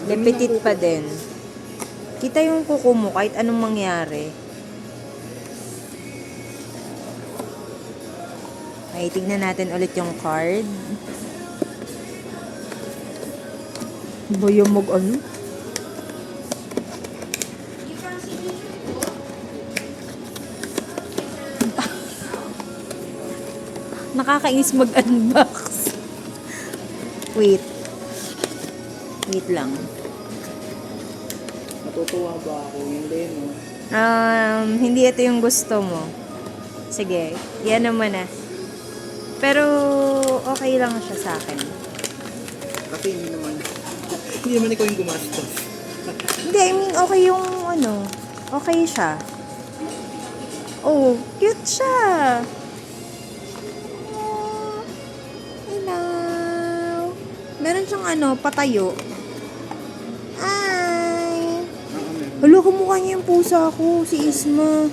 Lepetit pa din. Kita yung kuko mo kahit anong mangyari. Ay, tignan natin ulit yung card. Bayo mag-ano? Nakakainis mag-unbox. Wait. Wait lang. Natutuwa ba ako? Hindi, no? Hindi ito yung gusto mo. Sige, yan naman na. Pero, okay lang siya sa akin. Kasi hindi naman. Hindi naman ikaw yung gumastos. Hindi, I mean, okay yung ano. Okay siya. Oh, cute siya. Oh, hello. Meron siyang ano, patayo. Ay. Meron. Hala, kamukha niya yung pusa ko, si Isma.